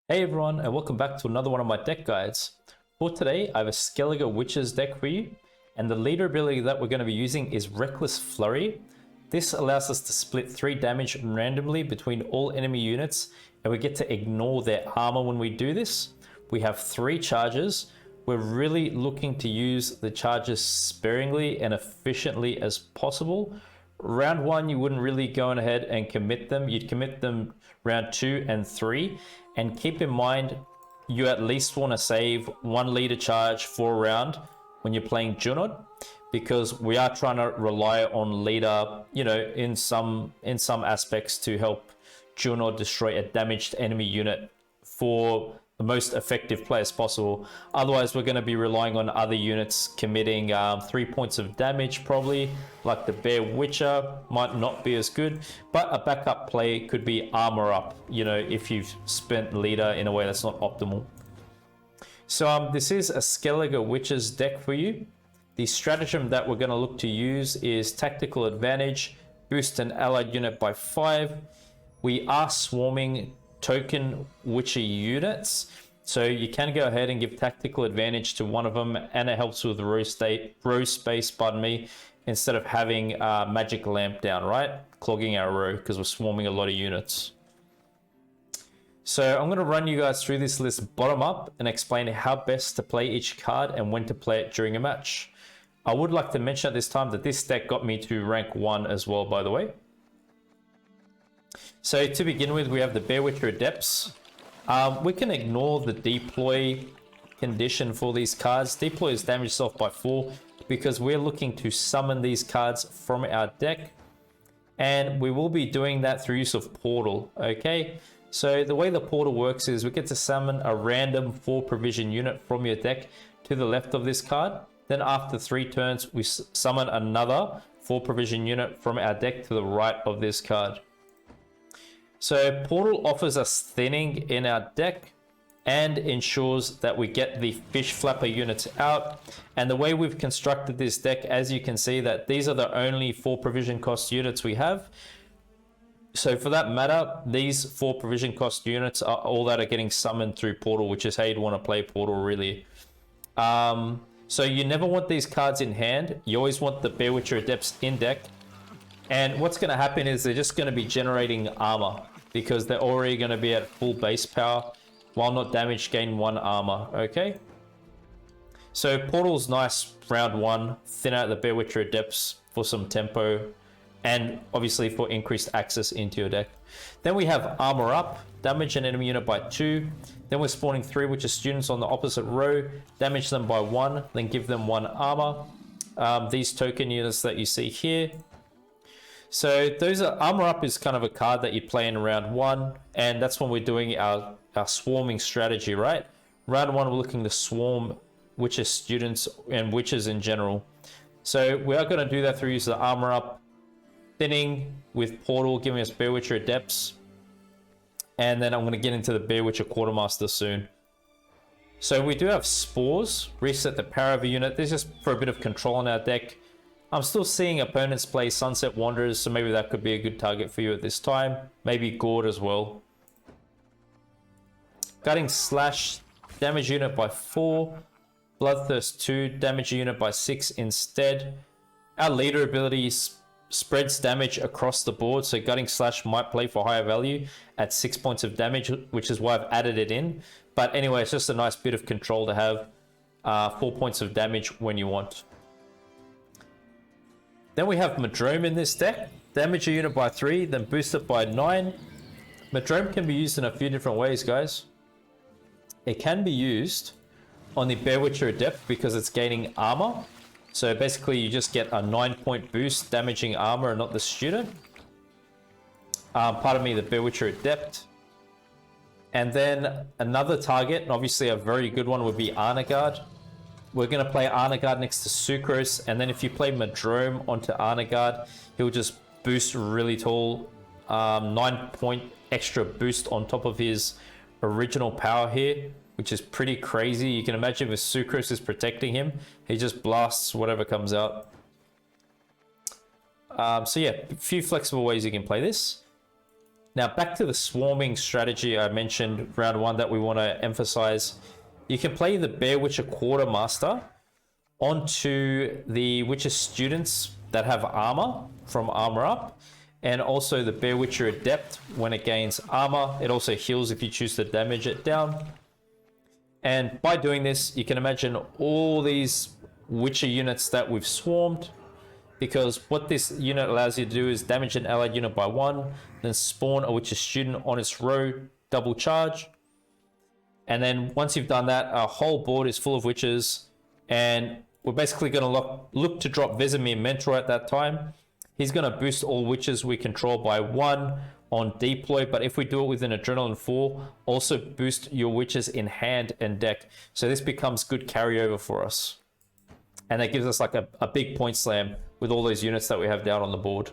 Hey everyone, and welcome back to another one of my deck guides. For today, I have a Skellige Witches deck for you, and the leader ability that we're going to be using is Reckless Flurry. This allows us to split 3 damage randomly between all enemy units, and we get to ignore their armor when we do this. We have 3 charges. We're really looking to use the charges sparingly and efficiently as possible. Round 1, you wouldn't really go ahead and commit them. You'd commit them round 2 and 3. And keep in mind, you at least want to save 1 leader charge for a round when you're playing Junod, because we are trying to rely on leader, in some aspects to help Junod destroy a damaged enemy unit for the most effective play as possible. Otherwise, we're going to be relying on other units committing 3 points of damage, probably, like the Bear Witcher might not be as good, but a backup play could be armor up, if you've spent leader in a way that's not optimal. So this is a Skellige Witches deck for you. The stratagem that we're going to look to use is Tactical Advantage, boost an allied unit by 5. We are swarming token Witcher units, so you can go ahead and give tactical advantage to one of them, and it helps with row space, instead of having magic lamp down, right? Clogging our row because we're swarming a lot of units. So I'm going to run you guys through this list bottom up and explain how best to play each card and when to play it during a match. I would like to mention at this time that this deck got me to rank 1 as well, by the way. So to begin with, we have the Bear Witcher Adepts. We can ignore the deploy condition for these cards. Deploy is damage itself by 4 because we're looking to summon these cards from our deck. And we will be doing that through use of Portal, okay? So the way the Portal works is we get to summon a random 4 provision unit from your deck to the left of this card. Then after 3 turns, we summon another 4 provision unit from our deck to the right of this card. So Portal offers us thinning in our deck and ensures that we get the fish flapper units out. And the way we've constructed this deck, as you can see, that these are the only 4 provision cost units we have. So for that matter, these 4 provision cost units are all that are getting summoned through Portal, which is how you'd want to play Portal, really. So you never want these cards in hand. You always want the Bear Witcher Adepts in deck. And what's going to happen is they're just going to be generating armor, because they're already going to be at full base power while not damage gain 1 armor, okay? So Portal's nice round 1, thin out the Bear Witcher Adepts for some tempo and obviously for increased access into your deck. Then we have Armor Up, damage an enemy unit by 2. Then we're spawning 3 Witcher students on the opposite row, damage them by 1, then give them 1 armor. These token units that you see here. So those are Armor Up is kind of a card that you play in round 1, and that's when we're doing our swarming strategy, right? Round 1, we're looking to swarm Witcher students and Witchers in general. So we are going to do that through use of the Armor Up, thinning with Portal, giving us Bear Witcher Adepts, and then I'm going to get into the Bear Witcher Quartermaster soon. So we do have Spores, reset the power of a unit. This is just for a bit of control on our deck. I'm still seeing opponents play Sunset Wanderers, so maybe that could be a good target for you at this time. Maybe Gord as well. Gutting Slash, damage unit by 4. Bloodthirst 2, damage unit by 6 instead. Our leader ability spreads damage across the board, so Gutting Slash might play for higher value at 6 points of damage, which is why I've added it in. But anyway, it's just a nice bit of control to have 4 points of damage when you want. Then we have Madrome in this deck. Damage a unit by 3, then boost it by 9. Madrome can be used in a few different ways, guys. It can be used on the Bear Witcher Adept because it's gaining armor. So basically you just get a 9-point boost damaging armor and not the student. Pardon me, the Bear Witcher Adept. And then another target, and obviously a very good one, would be Arnaghad. We're going to play Arnaghad next to Sukrus, and then if you play Madrome onto Arnaghad, he'll just boost really tall, 9-point extra boost on top of his original power here, which is pretty crazy. You can imagine if Sukrus is protecting him, he just blasts whatever comes out. So yeah, a few flexible ways you can play this. Now back to the swarming strategy I mentioned round 1 that we want to emphasize. You can play the Bear Witcher Quartermaster onto the Witcher students that have armor from Armor Up, and also the Bear Witcher Adept when it gains armor. It also heals if you choose to damage it down. And by doing this, you can imagine all these Witcher units that we've swarmed, because what this unit allows you to do is damage an allied unit by 1, then spawn a Witcher student on its row, double charge. And then once you've done that, our whole board is full of Witchers, and we're basically going to look to drop Vesemir Mentor at that time. He's going to boost all Witchers we control by 1 on deploy, but if we do it with an Adrenaline 4, also boost your Witchers in hand and deck. So this becomes good carryover for us. And that gives us like a big point slam with all those units that we have down on the board.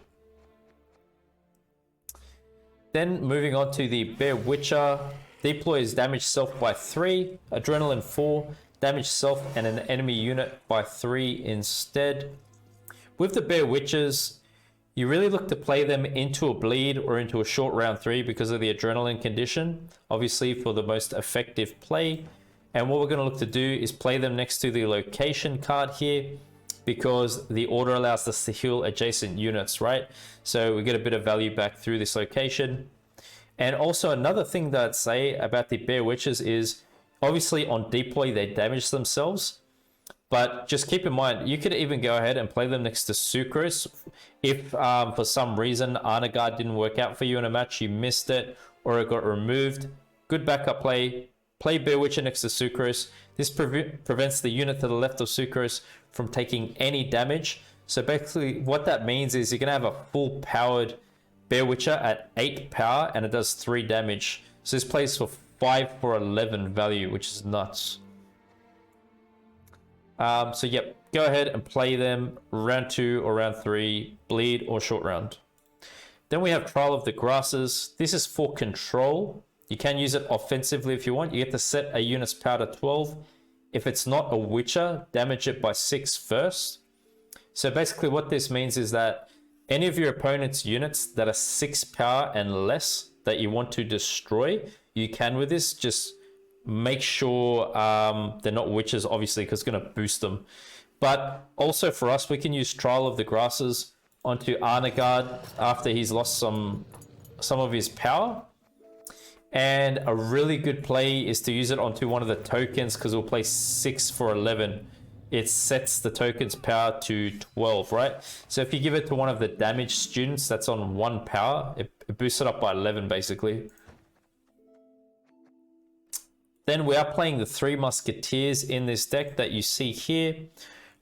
Then moving on to the Bear Witcher. Deploy is damage self by 3, Adrenaline 4, damage self and an enemy unit by 3 instead. With the Bear Witchers, you really look to play them into a bleed or into a short round 3 because of the adrenaline condition, obviously for the most effective play. And what we're going to look to do is play them next to the location card here, because the order allows us to heal adjacent units, right? So we get a bit of value back through this location. And also another thing that I'd say about the Bear Witchers is, obviously on deploy they damage themselves, but just keep in mind, you could even go ahead and play them next to Sukrus. If for some reason Arnaghad didn't work out for you in a match, you missed it, or it got removed, good backup play. Play Bear Witcher next to Sukrus. This prevents the unit to the left of Sukrus from taking any damage. So basically what that means is you're going to have a full powered Bear Witcher at 8 power, and it does 3 damage. So this plays for 5 for 11 value, which is nuts. So yep, go ahead and play them round 2 or round 3, bleed or short round. Then we have Trial of the Grasses. This is for control. You can use it offensively if you want. You get to set a unit's power to 12. If it's not a Witcher, damage it by 6 first. So basically what this means is that any of your opponent's units that are 6 power and less that you want to destroy, you can with this. Just make sure they're not Witchers, obviously, because it's going to boost them. But also for us, we can use Trial of the Grasses onto Arnaghad after he's lost some of his power. And a really good play is to use it onto one of the tokens, because we'll play 6 for 11. It sets the token's power to 12, right? So if you give it to one of the damaged students that's on 1 power, it boosts it up by 11 basically. Then we are playing the 3 Musketeers in this deck that you see here.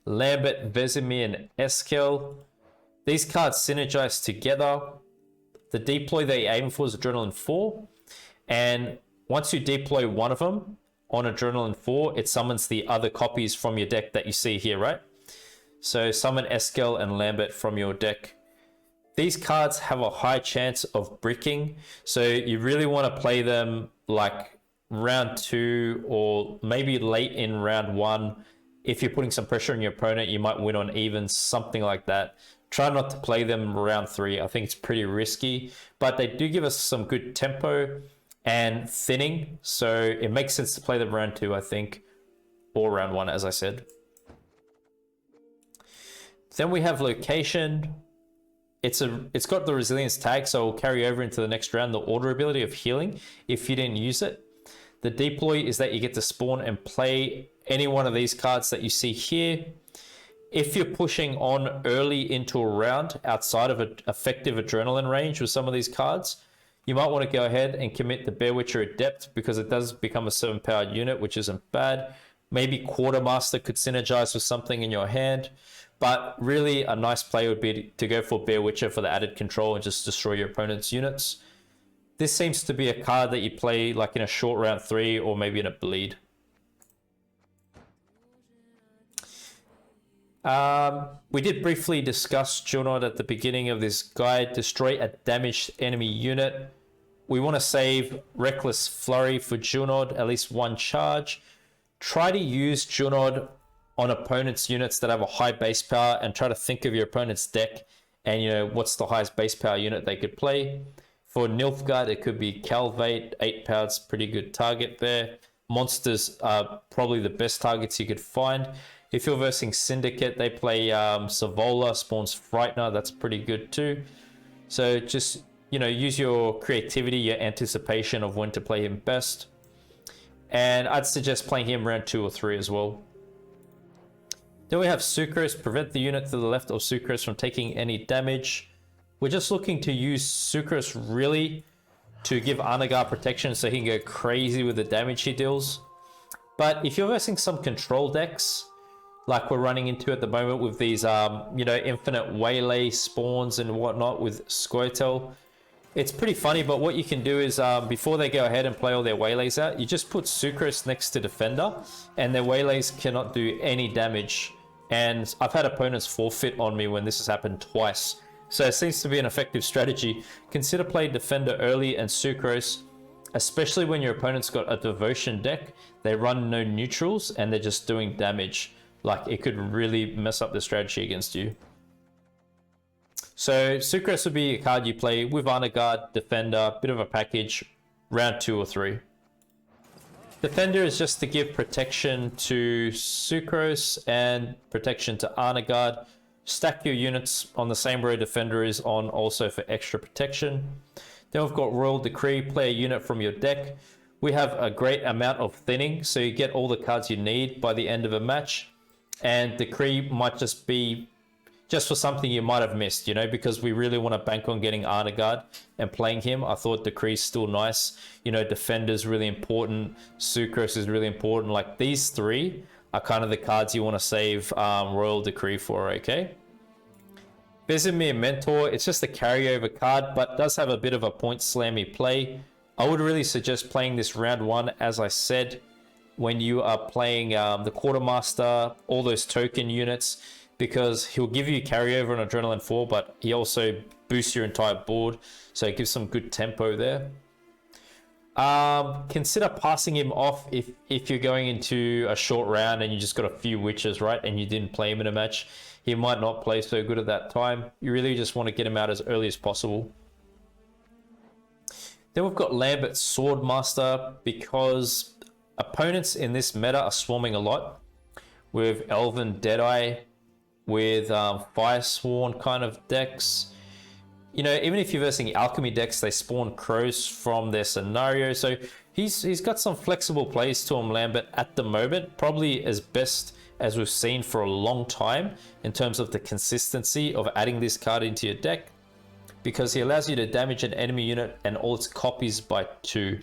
Lambert, Vesemir, and Eskel. These cards synergize together. The deploy they aim for is Adrenaline 4. And once you deploy one of them on Adrenaline 4, it summons the other copies from your deck that you see here, right? So summon Eskel and Lambert from your deck. These cards have a high chance of bricking, so you really want to play them like round 2 or maybe late in round 1. If you're putting some pressure on your opponent, you might win on evens, something like that. Try not to play them round 3. I think it's pretty risky, but they do give us some good tempo and thinning, so it makes sense to play them round 2, I think, or round 1, as I said. Then we have Location. It's got the resilience tag, so it will carry over into the next round the order ability of healing if you didn't use it. The deploy is that you get to spawn and play any one of these cards that you see here. If you're pushing on early into a round outside of an effective adrenaline range with some of these cards, you might want to go ahead and commit the Bear Witcher Adept, because it does become a 7-powered unit, which isn't bad. Maybe Quartermaster could synergize with something in your hand, but really a nice play would be to go for Bear Witcher for the added control and just destroy your opponent's units. This seems to be a card that you play like in a short round 3 or maybe in a bleed. We did briefly discuss Junod at the beginning of this guide. Destroy a damaged enemy unit. We want to save Reckless Flurry for Junod, at least 1 charge. Try to use Junod on opponents' units that have a high base power, and try to think of your opponent's deck and, you know, what's the highest base power unit they could play. For Nilfgaard, it could be Calvate, 8 pounds, pretty good target there. Monsters are probably the best targets you could find. If you're versing Syndicate, they play Savola, spawns Frightener, that's pretty good too. So just, you know, use your creativity, your anticipation of when to play him best. And I'd suggest playing him round 2 or 3 as well. Then we have Sukrus, prevent the unit to the left of Sukrus from taking any damage. We're just looking to use Sukrus really to give Arnaghad protection so he can go crazy with the damage he deals. But if you're versing some control decks, like we're running into at the moment with these, you know, infinite waylay spawns and whatnot with Scoia'tael, it's pretty funny. But what you can do is before they go ahead and play all their waylays out, you just put Sukrus next to Defender and their waylays cannot do any damage. And I've had opponents forfeit on me when this has happened twice. So it seems to be an effective strategy. Consider playing Defender early and Sukrus, especially when your opponent's got a Devotion deck. They run no neutrals and they're just doing damage. Like, it could really mess up the strategy against you. So Sukrus would be a card you play with Arnaghad, Defender, bit of a package, round 2 or 3. Defender is just to give protection to Sukrus and protection to Arnaghad. Stack your units on the same row Defender is on, also for extra protection. Then we've got Royal Decree, play a unit from your deck. We have a great amount of thinning, so you get all the cards you need by the end of a match. And Decree might just be just for something you might have missed, you know, because we really want to bank on getting Arnaghad and playing him. I thought Decree's still nice. You know, Defender's really important. Sukrus is really important. Like, these 3 are kind of the cards you want to save Royal Decree for, okay? Vesemir Mentor, it's just a carryover card, but does have a bit of a point slammy play. I would really suggest playing this round 1, as I said, when you are playing the Quartermaster, all those token units, because he'll give you carryover on Adrenaline 4, but he also boosts your entire board, so it gives some good tempo there. Consider passing him off if you're going into a short round and you just got a few witches, right, and you didn't play him in a match. He might not play so good at that time. You really just want to get him out as early as possible. Then we've got Lambert Swordmaster, because opponents in this meta are swarming a lot with Elven Deadeye, with Firesworn kind of decks. You know, even if you're versing alchemy decks, they spawn crows from their scenario. So he's got some flexible plays to him, Lambert, at the moment. Probably as best as we've seen for a long time in terms of the consistency of adding this card into your deck, because he allows you to damage an enemy unit and all its copies by 2.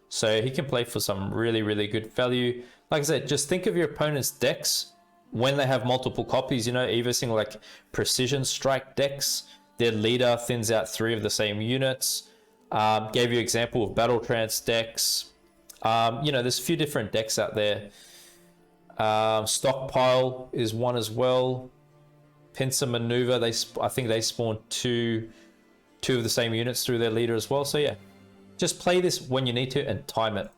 So he can play for some really, really good value. Like I said, just think of your opponent's decks when they have multiple copies, you know, even seeing like Precision Strike decks. Their leader thins out 3 of the same units. Gave you an example of Battle Trance decks. You know, there's a few different decks out there. Stockpile is one as well. Pincer Maneuver, I think they spawn two of the same units through their leader as well. So yeah, just play this when you need to and time it.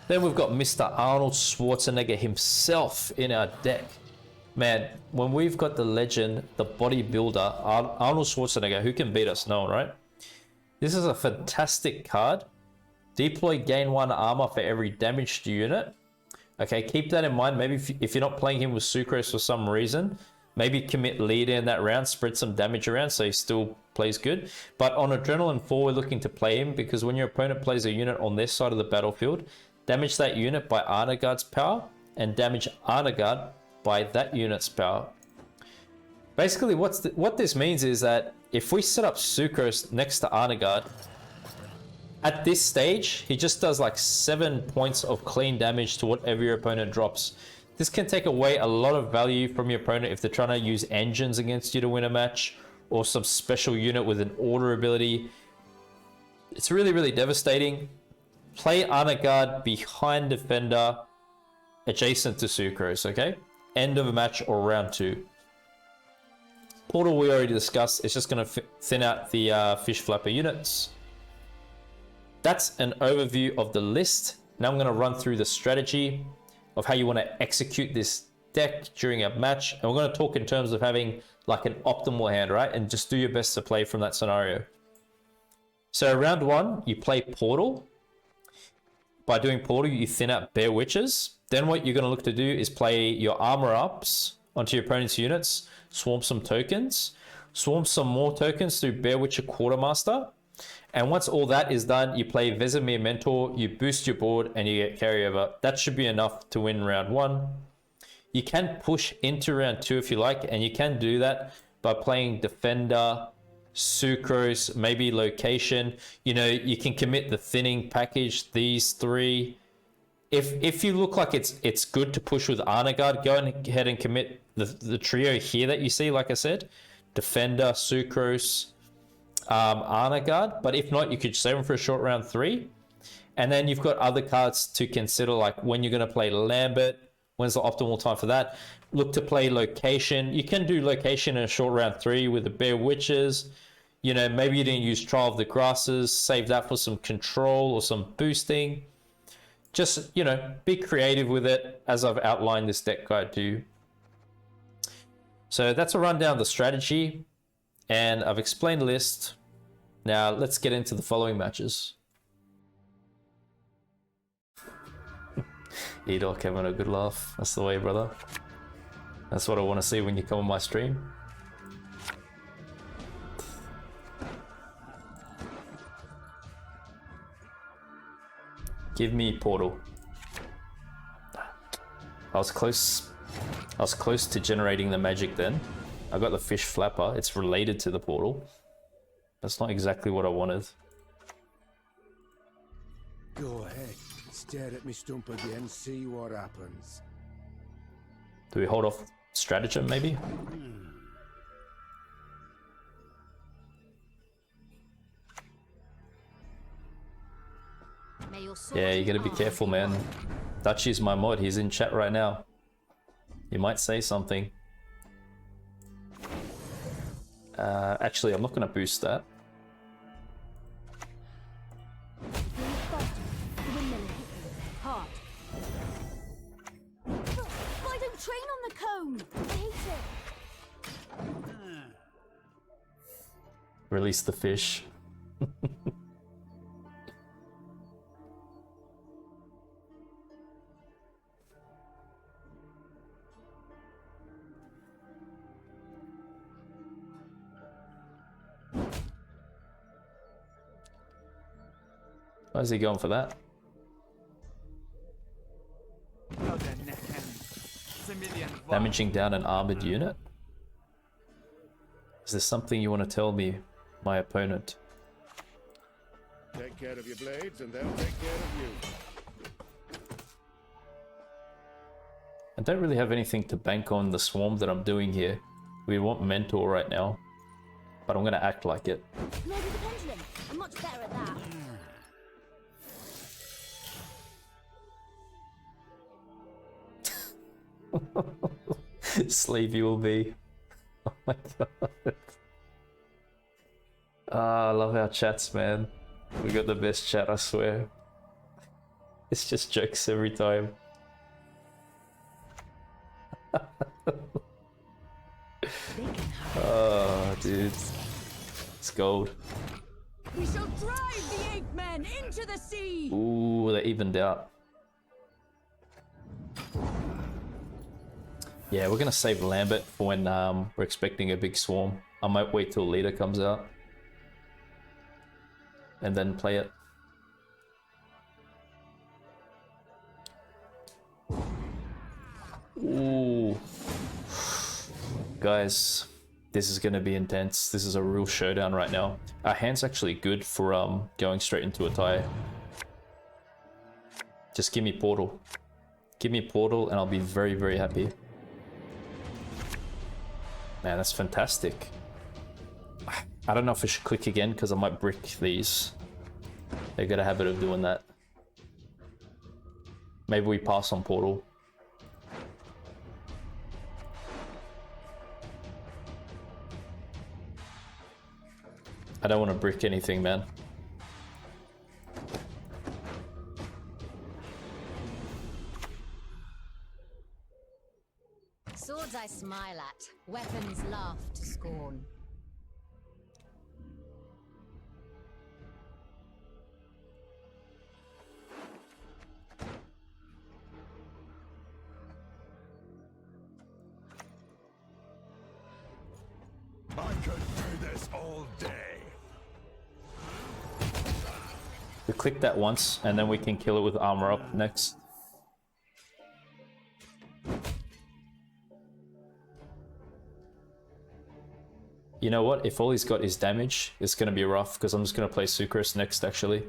Then we've got Mr. Arnold Schwarzenegger himself in our deck. Man, when we've got the legend, the bodybuilder, Arnold Schwarzenegger, who can beat us? No one, right? This is a fantastic card. Deploy, gain 1 armor for every damaged unit. Okay, keep that in mind. Maybe if you're not playing him with Sukrus for some reason, maybe commit leader in that round, spread some damage around so he still plays good. But on Adrenaline 4, we're looking to play him because when your opponent plays a unit on this side of the battlefield, damage that unit by Arnaghad's power and damage Arnaghad by that unit's power. Basically, what this means is that if we set up Sukrus next to Arnaghad, at this stage, he just does like 7 points of clean damage to whatever your opponent drops. This can take away a lot of value from your opponent if they're trying to use engines against you to win a match, or some special unit with an order ability. It's really, really devastating. Play Arnaghad behind Defender, adjacent to Sukrus, okay? End of a match or round 2. Portal we already discussed. It's just going to thin out the Fish Flapper units. That's an overview of the list. Now I'm going to run through the strategy of how you want to execute this deck during a match, and we're going to talk in terms of having like an optimal hand, right? And just do your best to play from that scenario. So round 1, you play Portal. By doing Portal, you thin out Bear Witches. Then what you're going to look to do is play your armor ups onto your opponent's units, swarm some tokens, swarm some more tokens through Bear Witcher Quartermaster. And once all that is done, you play Vesemir Mentor, you boost your board, and you get carryover. That should be enough to win round 1. You can push into round 2 if you like, and you can do that by playing Defender, Sukrus, maybe Location. You know, you can commit the thinning package, these 3. If you look like it's good to push with Arnaghad, go ahead and commit the trio here that you see, like I said. Defender, Sukrus, Arnaghad. But if not, you could save them for a short round 3. And then you've got other cards to consider, like when you're going to play Lambert. When's the optimal time for that? Look to play Location. You can do Location in a short round 3 with the Bear Witches. You know, maybe you didn't use Trial of the Grasses. Save that for some control or some boosting. Just, you know, be creative with it as I've outlined this deck guide to you. So that's a rundown of the strategy. And I've explained the list. Now let's get into the following matches. E-Doc having a good laugh. That's the way, brother. That's what I want to see when you come on my stream. Give me Portal. I was close to generating the magic then. I got the Fish Flapper. It's related to the Portal. That's not exactly what I wanted. Go ahead. Stare at me stump again, see what happens. Do we hold off stratagem maybe? Yeah, you gotta be careful, man. Dutchy's my mod, he's in chat right now. You might say something. Actually, I'm not gonna boost that. Why don't train on the cone? I hate it. Release the fish. Why is he going for that? Damaging down an armored unit? Is there something you want to tell me, my opponent? Take care of your blades and they'll take care of you. I don't really have anything to bank on the swarm that I'm doing here. We want Mentor right now, but I'm going to act like it. Maybe the pendulum. I'm much better at that. Slave you will be. Oh my god. Ah, I love our chats, man. We got the best chat, I swear. It's just jokes every time. Oh, dude. It's gold. We shall drive the ape men into the sea. Ooh, they evened out. Yeah, we're gonna save Lambert for when we're expecting a big swarm. I might wait till leader comes out and then play it. Ooh. Guys, this is gonna be intense. This is a real showdown right now. Our hand's actually good for going straight into a tie. Just give me Portal. Give me Portal and I'll be very, very happy. Man, that's fantastic. I don't know if I should click again because I might brick these. They got a habit of doing that. Maybe we pass on Portal. I don't want to brick anything, man. Swords I smile at, weapons laugh to scorn. I could do this all day. We click that once, and then we can kill it with armor up next. You know what? If all he's got is damage, it's going to be rough, because I'm just going to play Sukrus next, actually.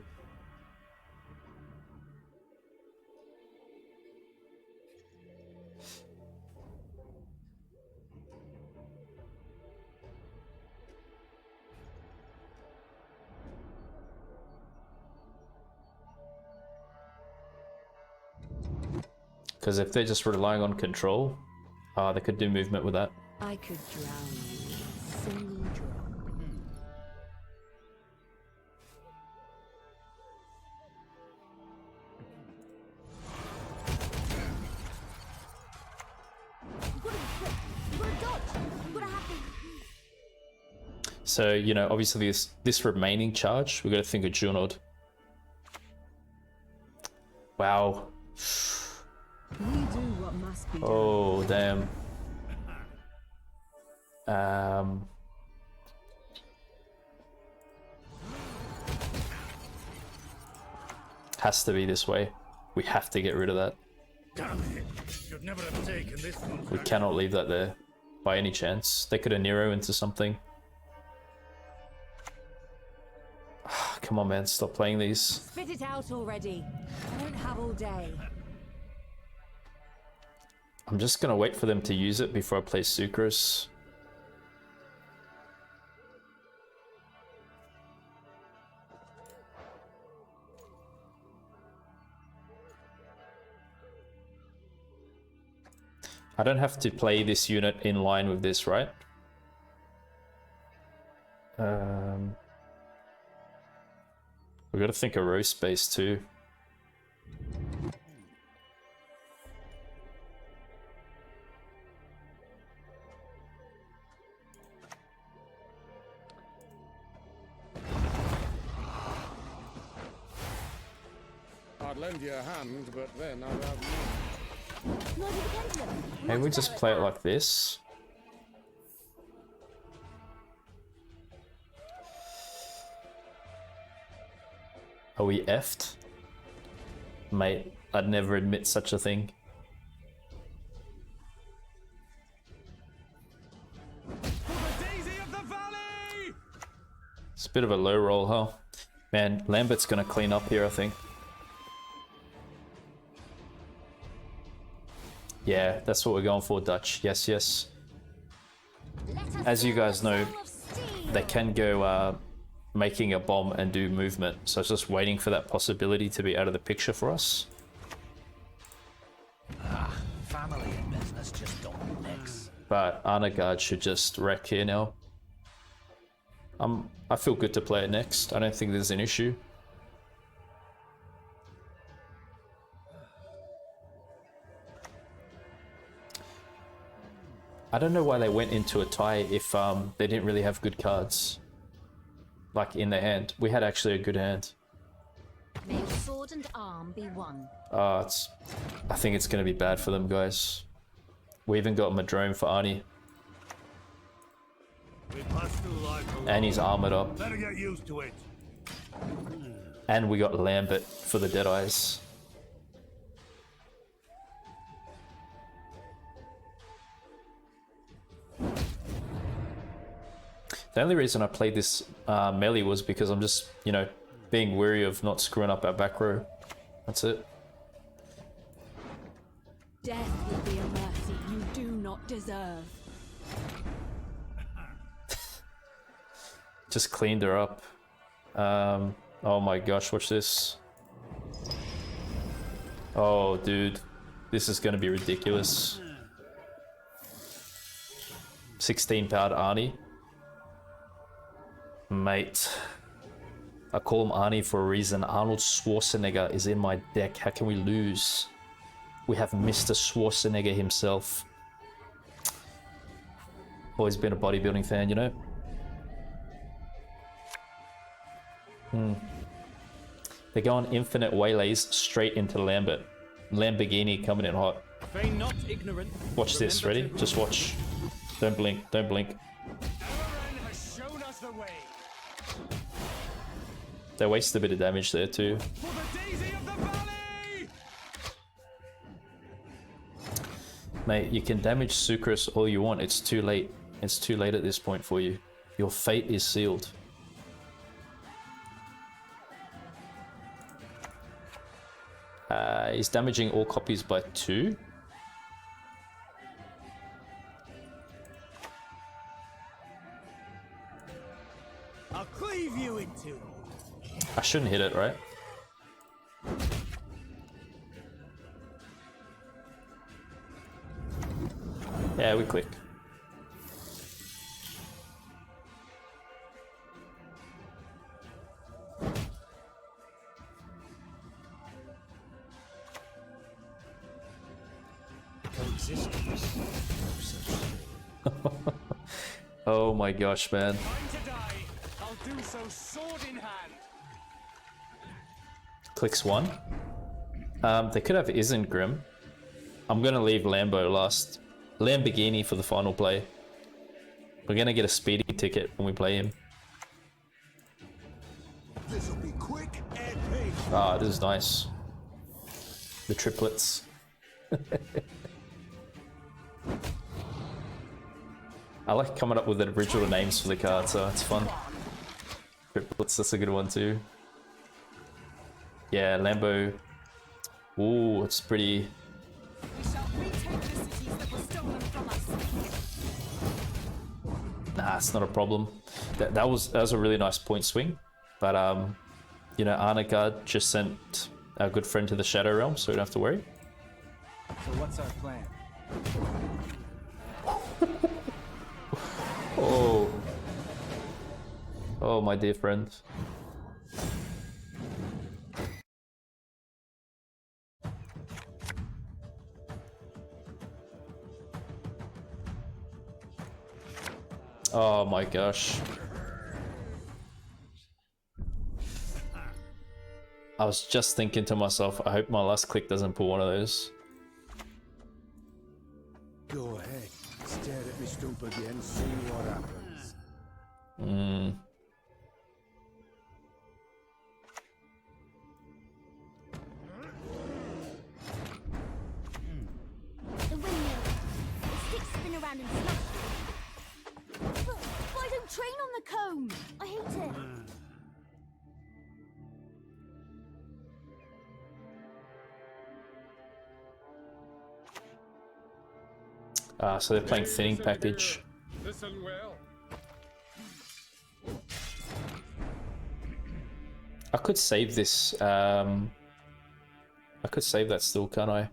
Because if they're just relying on control, they could do movement with that. I could drown you in a single drop. So, you know, obviously this remaining charge, we've got to think of Junod. Wow. We do what must be done. Oh, damn. Has to be this way. We have to get rid of that. Damn it! Should never have taken this one. We cannot leave that there by any chance. They could have Nero into something. Come on, man, stop playing these. Spit it out already. I don't have all day. I'm just gonna wait for them to use it before I play Sukrus. I don't have to play this unit in line with this, right? We gotta think of row space too. I'd lend you a hand, but then I'd have you. Maybe we just play it like this. Are we effed? Mate, I'd never admit such a thing. It's a bit of a low roll, huh? Man, Lambert's gonna clean up here, I think. Yeah, that's what we're going for, Dutch. Yes, yes. As you guys know, they can go making a bomb and do movement, so it's just waiting for that possibility to be out of the picture for us. Family and business just don't mix. But Arnaghad should just wreck here now. I feel good to play it next. I don't think there's an issue. I don't know why they went into a tie if they didn't really have good cards. Like in their hand. We had actually a good hand. May your sword and arm be one. I think it's going to be bad for them, guys. We even got Madrone for Arnie. And he's armored up. Better get used to it. And we got Lambert for the Deadeyes. The only reason I played this melee was because I'm just, you know, being wary of not screwing up our back row. That's it. Death will be a mercy you do not deserve. Just cleaned her up. Oh my gosh, watch this. Oh, dude. This is going to be ridiculous. 16-powered Arnie. Mate. I call him Arnie for a reason. Arnold Schwarzenegger is in my deck. How can we lose? We have Mr. Schwarzenegger himself. Always been a bodybuilding fan, you know? They're going infinite waylays straight into Lambert. Lamborghini coming in hot. Feign not ignorant. Watch this, ready? Just watch. Don't blink, don't blink. Aaron has shown us the way. They waste a bit of damage there too. For the daisy of the valley! Mate, you can damage Sukrus all you want. It's too late. It's too late at this point for you. Your fate is sealed. He's damaging all copies by 2. I'll cleave you in two. I shouldn't hit it, right? Yeah, we click. Oh my gosh, man. I'm to die. I'll do so sword in hand. Clicks 1. They could have Isengrim. I'm gonna leave Lambo last. Lamborghini for the final play. We're gonna get a speeding ticket when we play him. This'll be quick and painful. Ah, this is nice. The triplets. I like coming up with the original names for the cards, so it's fun. Triplets, that's a good one too. Yeah, Lambo. Ooh, it's pretty. We shall retake the cities that were stolen from us. Nah, it's not a problem. That was a really nice point swing, but you know, Arnaghad just sent our good friend to the Shadow Realm, so we don't have to worry. So what's our plan? Oh. Oh, my dear friend. Oh my gosh. I was just thinking to myself, I hope my last click doesn't pull one of those. Go ahead. Stare at me stoop again, see what happens. The windmill. The sticks spin around and smash. But I don't train on the cone. I hate it. So they're playing thinning package. Listen well. I could save this. I could save that still, can't I?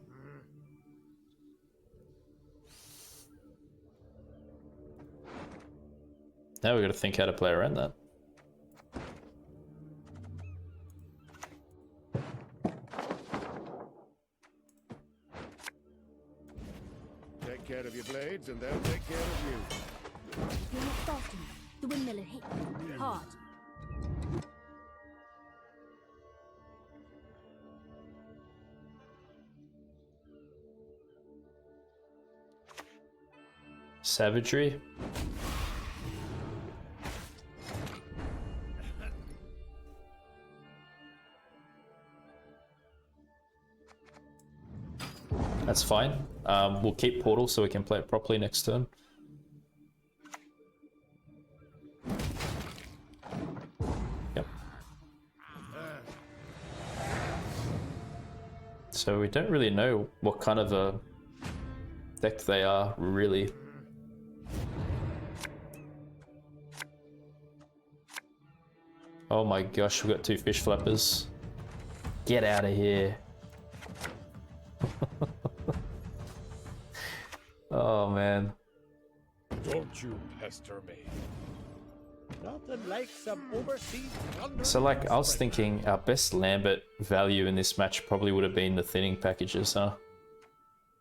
Now we've got to think how to play around that. Take care of your blades, and they'll take care of you. If you're not fast enough, the windmill will hit you hard. Savagery. That's fine. We'll keep Portal so we can play it properly next turn. Yep. So we don't really know what kind of a deck they are, really. Oh my gosh, we've got 2 fish flappers. Get out of here. Oh man. Don't you pester me. Nothing like some overseas plunder. So like, I was thinking our best Lambert value in this match probably would have been the thinning packages, huh?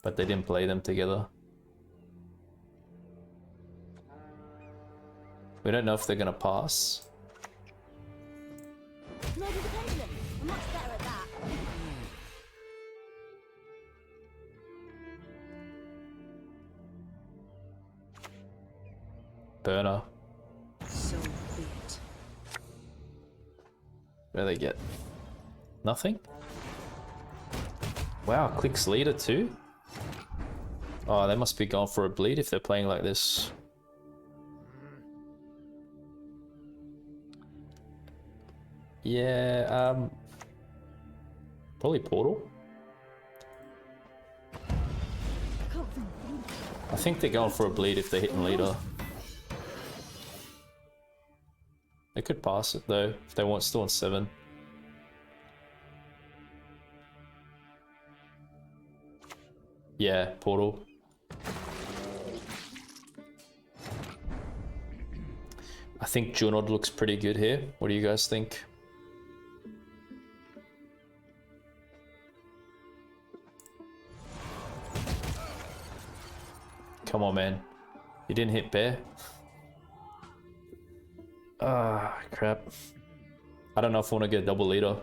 But they didn't play them together. We don't know if they're gonna pass. Maybe the pendulum. I'm much better at that. Burner. So be it. What do they get? Nothing? Wow, clicks leader too? Oh, they must be going for a bleed if they're playing like this. Yeah, probably portal. I think they're going for a bleed if they're hitting leader. They could pass it though, if they want still on 7. Yeah, portal. I think Junod looks pretty good here. What do you guys think? Come on, man. You didn't hit Bear? Ah, crap. I don't know if I want to get double leader.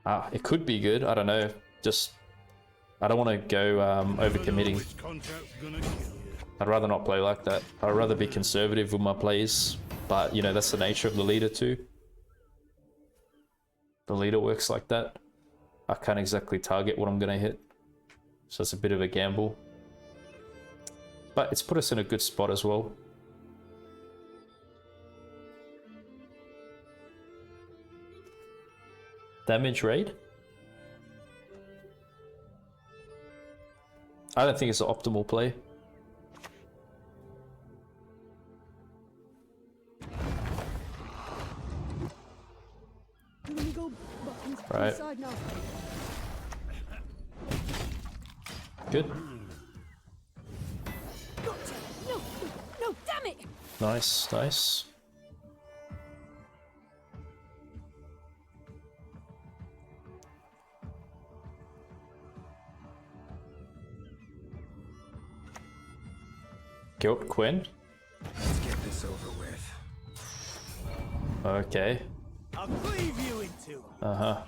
Ah, it could be good. I don't know. Just, I don't want to go over-committing. I'd rather not play like that. I'd rather be conservative with my plays. But, you know, that's the nature of the leader too. The leader works like that. I can't exactly target what I'm going to hit. So it's a bit of a gamble. But it's put us in a good spot as well. Damage raid? I don't think it's an optimal play. Right. Good. No, no, damn it! Nice, nice. Guilt Quinn. Let's get this over with. Okay. I'll cleave you in two. Uh-huh.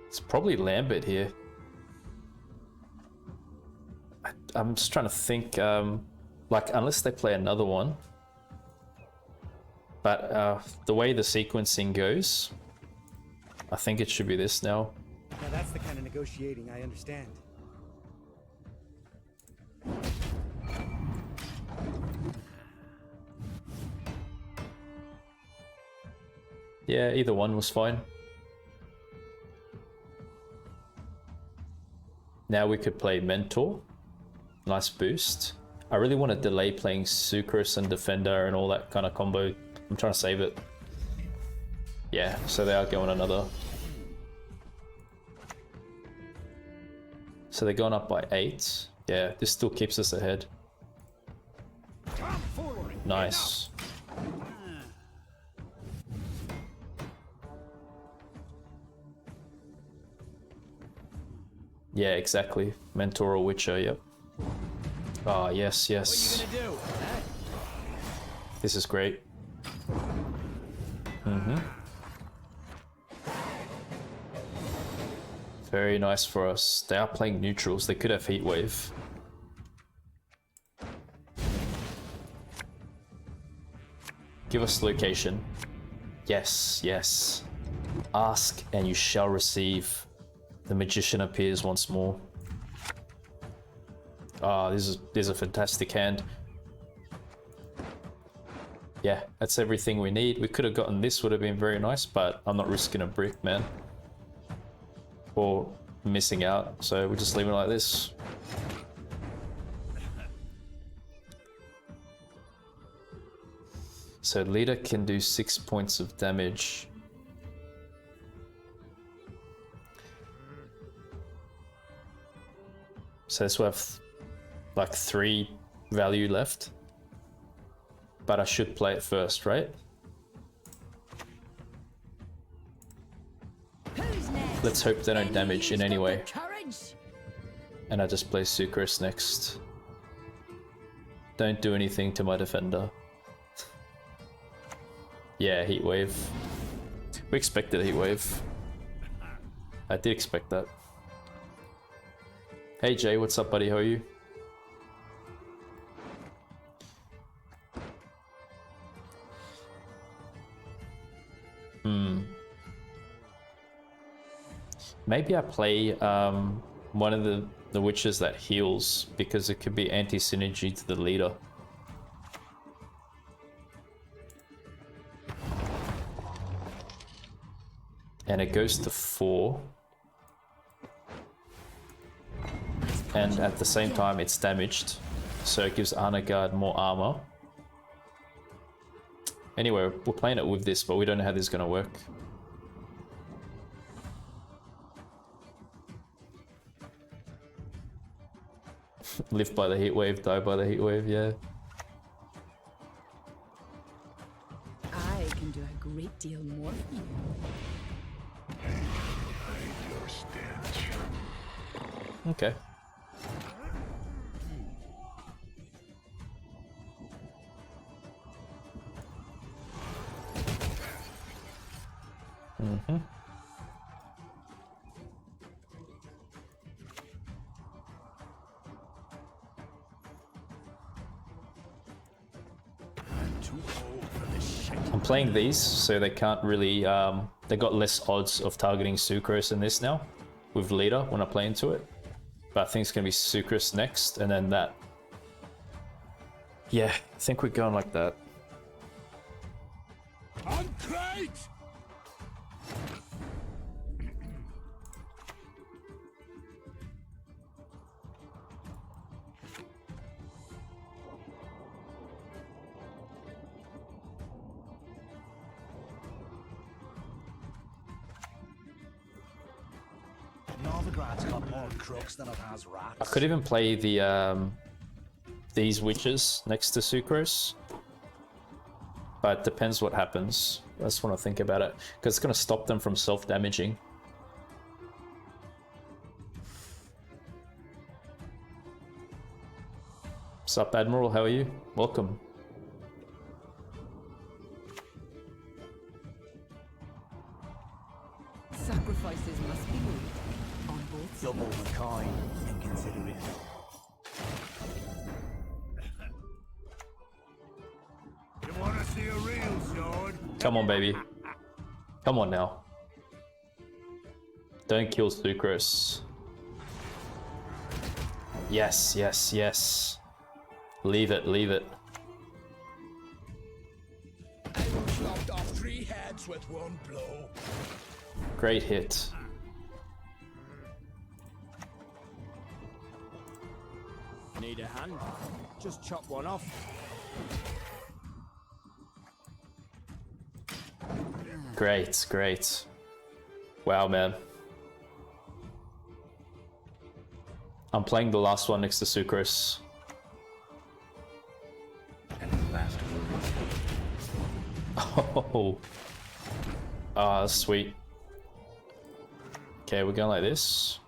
It's probably Lambert here. I'm just trying to think, like, unless they play another one. But the way the sequencing goes, I think it should be this now. Now that's the kind of negotiating I understand. Yeah, either one was fine. Now we could play Mentor. Nice boost. I really want to delay playing Sukrus and Defender and all that kind of combo. I'm trying to save it. Yeah, so they are going another. So they're going up by 8. Yeah, this still keeps us ahead. Nice. Yeah, exactly. Mentor or Witcher, yep. Ah, yes, yes. What are you gonna do? Huh? This is great. Mm-hmm. Very nice for us. They are playing neutrals. They could have Heatwave. Give us location. Yes, yes. Ask and you shall receive. The Magician appears once more. Ah, this is a fantastic hand. Yeah, that's everything we need. We could have gotten this, would have been very nice, but I'm not risking a brick, man. Or missing out, so we'll just leave it like this. So leader can do 6 points of damage. So this will have like 3 value left. But I should play it first, right? Let's hope they don't damage in any way. And I just play Sukrus next. Don't do anything to my defender. Yeah, heatwave. We expected a heatwave. I did expect that. Hey Jay, what's up buddy, how are you? Maybe I play one of the witches that heals, because it could be anti-synergy to the leader. And it goes to 4. And at the same time it's damaged, so it gives Arnaghad more armor. Anyway, we're playing it with this, but we don't know how this is gonna work. Live by the heatwave, die by the heatwave, yeah. I can do a great deal more for you. Okay. Mm-hmm. I'm playing these, so they can't really, they got less odds of targeting Sukrus in this now, with leader when I play into it. But I think it's gonna be Sukrus next, and then that. Yeah, I think we're going like that. Uncrate! Nilfgaard's got more crooks than it has rats. I could even play the these witches next to Sukrus, but it depends what happens. I just want to think about it, because it's going to stop them from self-damaging. Sup Admiral, how are you? Welcome. Sacrifices must be made on both sides. Double the coin and consider it. You want to see a real sword? Come on, baby. Come on now. Don't kill Sukrus. Yes, yes, yes. Leave it, leave it. I chopped off 3 heads with one blow. Great hit. Need a hand? Just chop one off. Great, great. Wow, man. I'm playing the last one next to Sukrus. And the last word. Oh. Ah, sweet. Okay, we're going like this.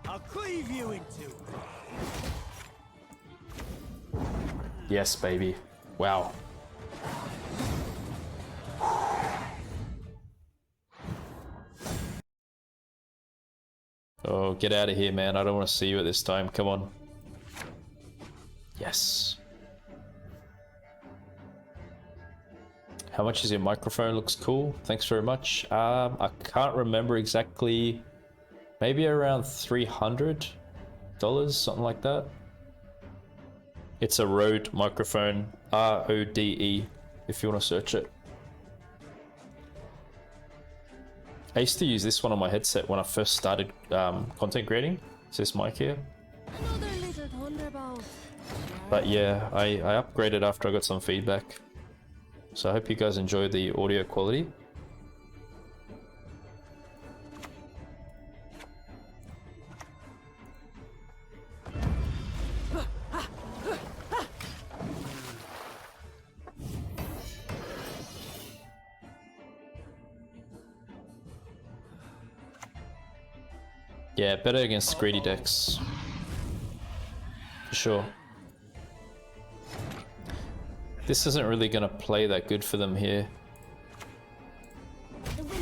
I'll cleave you in two. Yes, baby. Wow. Oh, get out of here, man. I don't want to see you at this time. Come on. Yes. How much is your microphone? Looks cool. Thanks very much. I can't remember exactly. Maybe around $300, something like that. It's a Rode microphone, R-O-D-E, if you want to search it. I used to use this one on my headset when I first started content creating. It's this mic here. Another little thunderbolt. But yeah, I upgraded after I got some feedback. So I hope you guys enjoy the audio quality. Yeah, better against greedy decks. For sure. This isn't really going to play that good for them here. The windmill.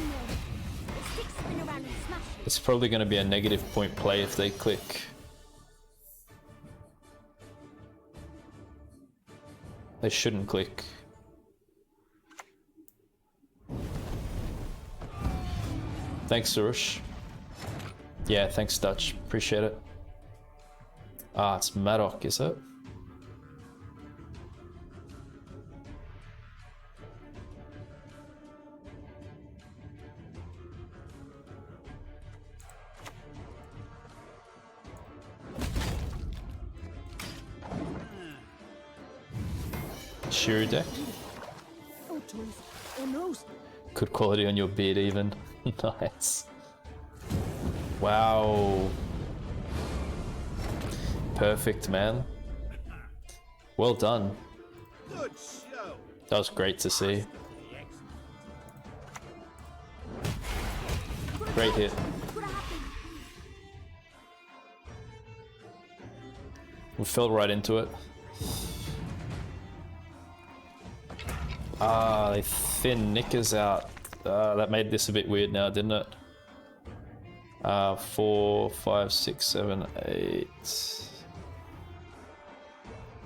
The sticks spin around and smash. It's probably going to be a negative point play if they click. They shouldn't click. Thanks, Surush. Yeah, thanks, Dutch. Appreciate it. Ah, it's Maddock, is it? Shuru deck. Oh, toys. Oh, nose. Good quality on your beard even. Nice. Wow. Perfect, man. Well done. Good show. That was great to see. Great hit. What happened? We fell right into it. Ah, they thin knickers out. That made this a bit weird now, didn't it? 4, 5, 6, 7, 8.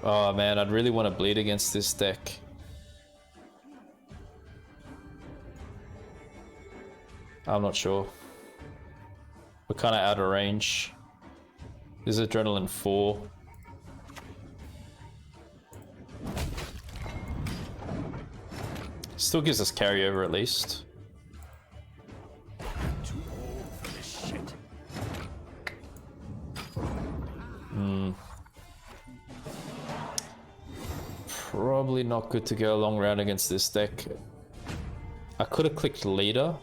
Oh man, I'd really want to bleed against this deck. I'm not sure. We're kind of out of range. This is Adrenaline 4. Still gives us carryover at least. Too old for this shit. Probably not good to go a long round against this deck. I could have clicked leader.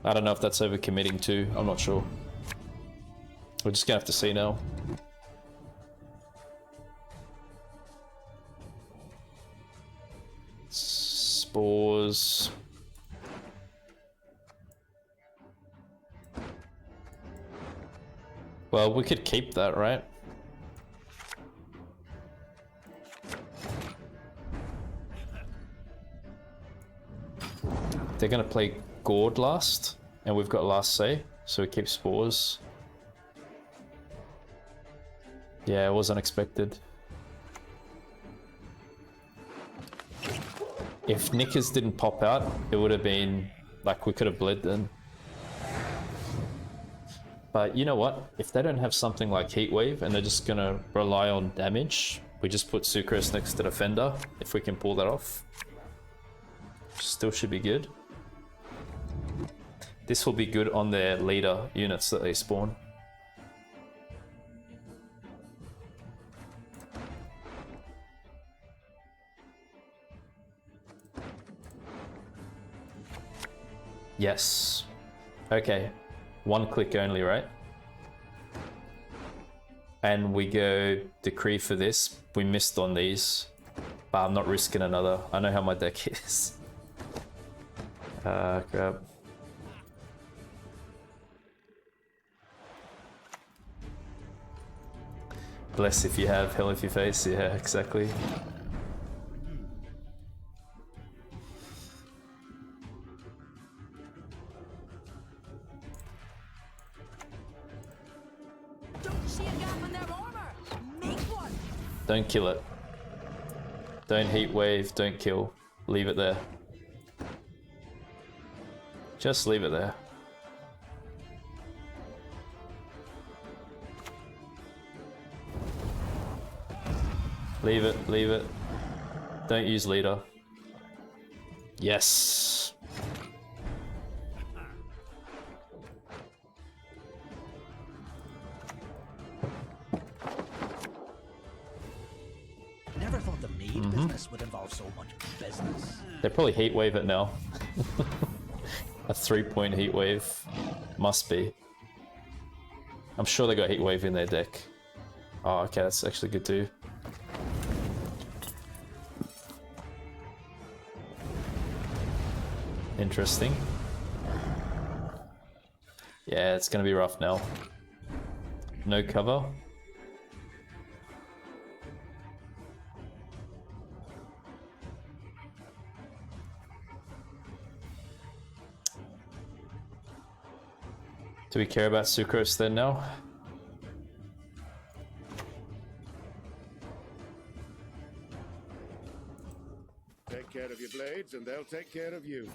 I don't know if that's overcommitting too. I'm not sure. We're just gonna have to see now. Spores. Well, we could keep that, right? They're gonna play Gourd last, and we've got last say, so we keep Spores. Yeah, it was unexpected. If Knickers didn't pop out, it would have been like we could have bled then. But you know what? If they don't have something like Heatwave and they're just gonna rely on damage, we just put Sukrus next to Defender if we can pull that off. Still should be good. This will be good on their leader units that they spawn. Yes. Okay. One click only, right? And we go Decree for this. We missed on these. But I'm not risking another. I know how my deck is. Grab. Bless if you have, hell if you face. Yeah, exactly. Don't kill it. Don't heat wave, don't kill. Leave it there. Just leave it there. Leave it, leave it. Don't use leader. Yes. Never thought the mead business would involve so much business. They probably heat wave it now. A 3-point heat wave. Must be. I'm sure they got heat wave in their deck. Oh, okay, that's actually good too. Interesting. Yeah, it's gonna be rough now. No cover. Do we care about Sukrus then now? Take care of your blades, and they'll take care of you.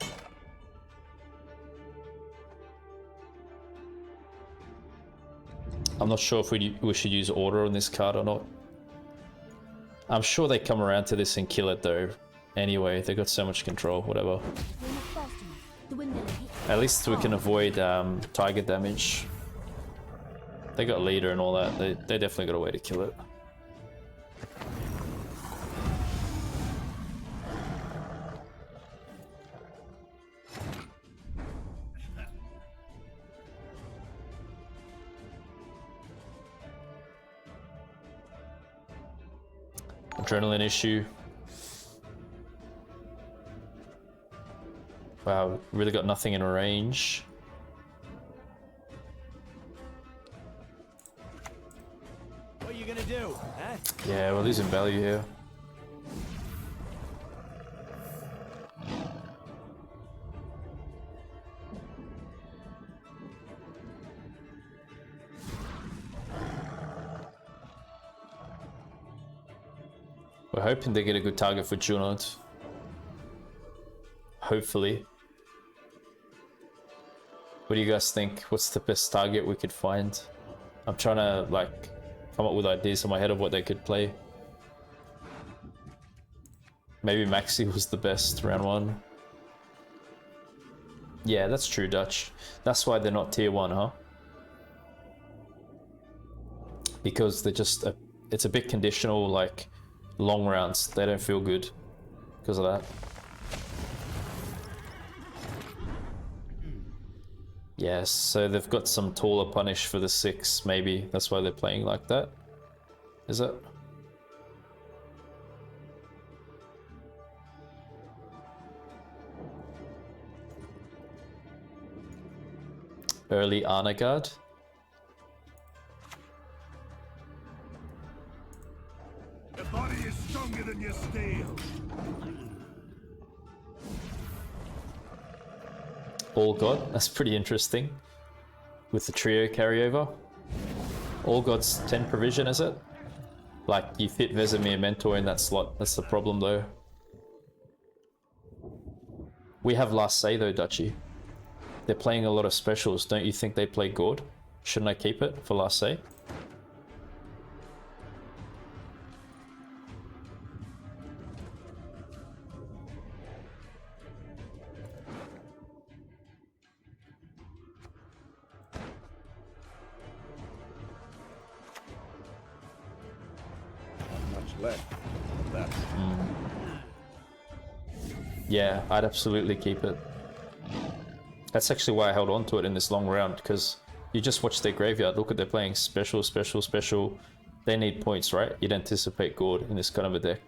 I'm not sure if we should use order on this card or not. I'm sure they come around to this and kill it though. Anyway, they got so much control, whatever. We're not fast enough. The windmill hits. At least we can avoid tiger damage. They got leader and all that. They definitely got a way to kill it. Adrenaline issue. Wow, really got nothing in range. What are you gonna do, huh? Yeah, we're losing value here. We're hoping they get a good target for Junod. Hopefully. What do you guys think? What's the best target we could find? I'm trying to like come up with ideas in my head of what they could play. Maybe Maxi was the best round one. Yeah, that's true, Dutch. That's why they're not tier 1, huh? Because they're just it's a bit conditional, like long rounds. They don't feel good because of that. Yes, so they've got some taller punish for the 6, maybe. That's why they're playing like that. Is it? Early Arnaghad. The body is stronger than your steel. All God, that's pretty interesting. With the trio carryover. All God's 10 provision, is it? Like, you fit Vesemir Mentor in that slot. That's the problem, though. We have Last Say, though, Dutchy. They're playing a lot of specials. Don't you think they play Gord? Shouldn't I keep it for Last Say? Left. That. Yeah, I'd absolutely keep it. That's actually why I held on to it in this long round, because you just watch their graveyard. Look at they're playing special, special, special. They need points, right? You'd anticipate Gord in this kind of a deck.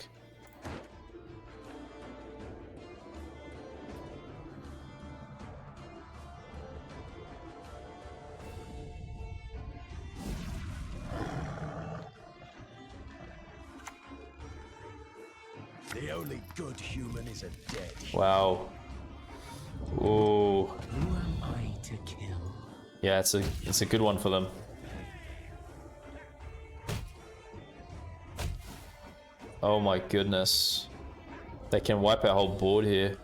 The only good human is a dead. Wow. Ooh. Who am I to kill? Yeah, it's a good one for them. Oh my goodness. They can wipe our whole board here.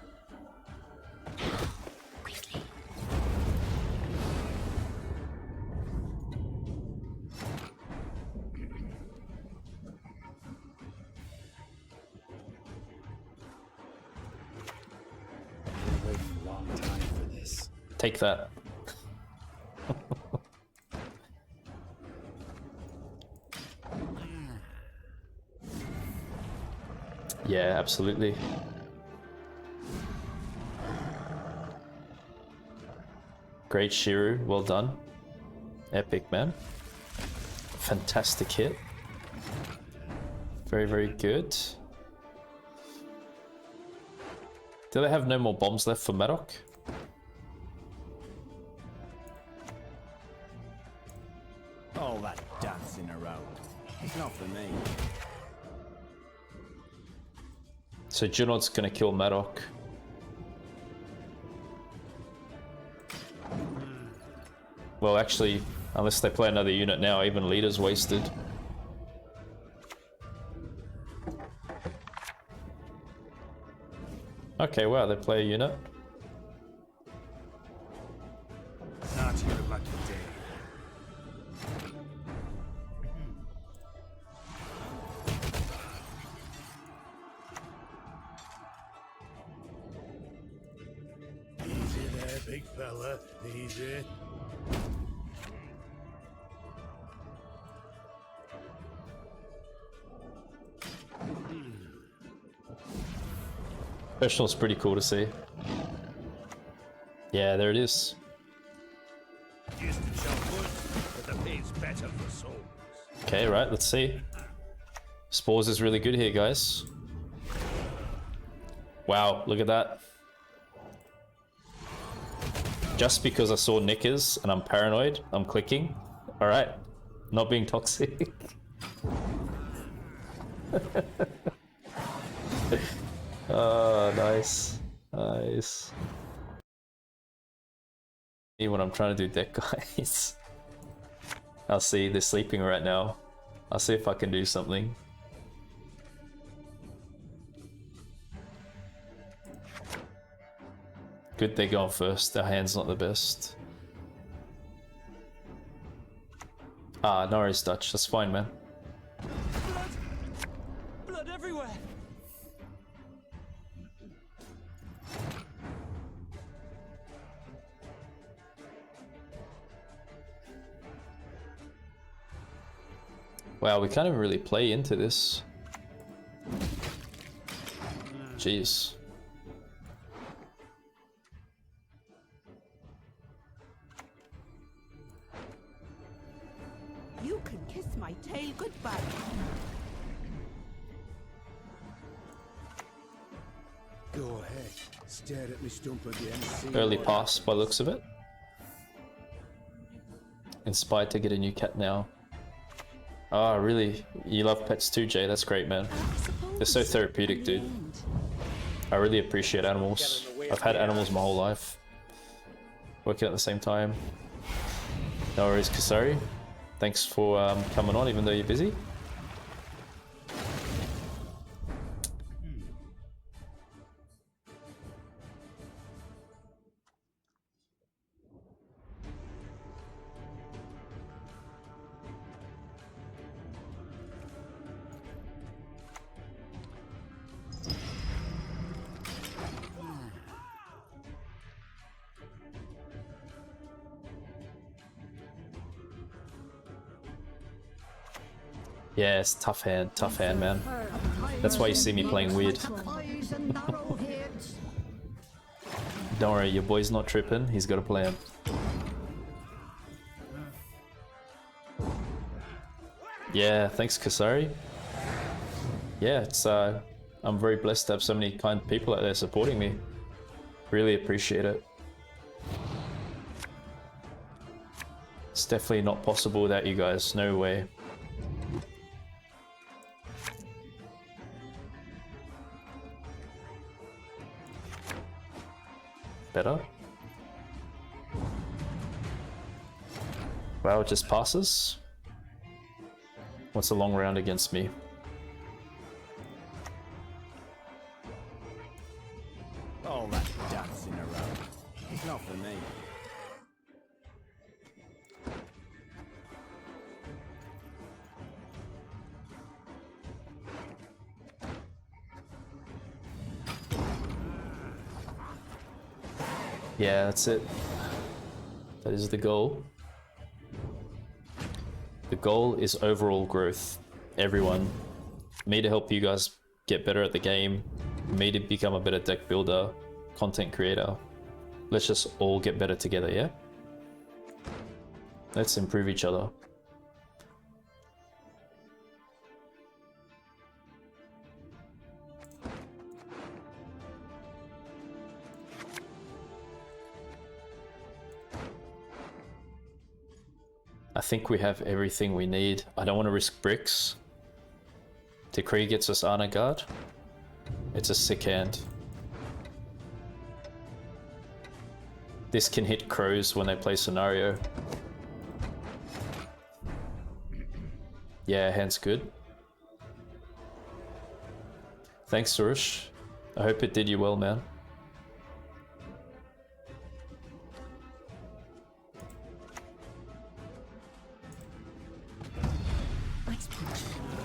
Take that. Yeah, absolutely. Great Shiru, well done. Epic, man. Fantastic hit. Very, very good. Do they have no more bombs left for Maddock? So Junod's gonna kill Madok. Well, actually, unless they play another unit now, even leader's wasted. Okay, wow, they play a unit. Not your lucky day. Easy there, big fella. Easy. Professional's pretty cool to see. Yeah, there it is. Used to chop wood, but the pay's better for souls. Okay, right, let's see. Spores is really good here, guys. Wow, look at that. Just because I saw knickers and I'm paranoid, I'm clicking. Alright, not being toxic. Oh, nice. Nice. When I'm trying to do deck, guys. I'll see, they're sleeping right now. I'll see if I can do something. Good they're going first, their hand's not the best. Ah, no worries, Dutch, that's fine, man. Blood! Blood everywhere! Wow, we can't even really play into this. Jeez. You can kiss my tail goodbye. Go ahead. Stare at me stump again. See Early what pass by looks of it. Inspired to get a new cat now. Oh, really? You love pets too, Jay? That's great, man. They're so therapeutic, dude. I really appreciate animals. I've had animals my whole life. Working at the same time. No worries, Kasari. Thanks for coming on, even though you're busy. Yeah, it's tough hand, man. That's why you see me playing weird. Don't worry, your boy's not tripping, he's got a plan. Yeah, thanks Kasari. Yeah, it's I'm very blessed to have so many kind people out there supporting me. Really appreciate it. It's definitely not possible without you guys, no way. Better. Wow, it just passes. What's a long round against me? All that dancing around. It's not for me. Yeah, that's it. That is the goal. The goal is overall growth. Everyone. Me to help you guys get better at the game. Me to become a better deck builder, content creator. Let's just all get better together, yeah? Let's improve each other. I think we have everything we need. I don't want to risk bricks. Decree gets us Arnaghad. It's a sick hand. This can hit crows when they play scenario. Yeah, hand's good. Thanks, Surush. I hope it did you well, man.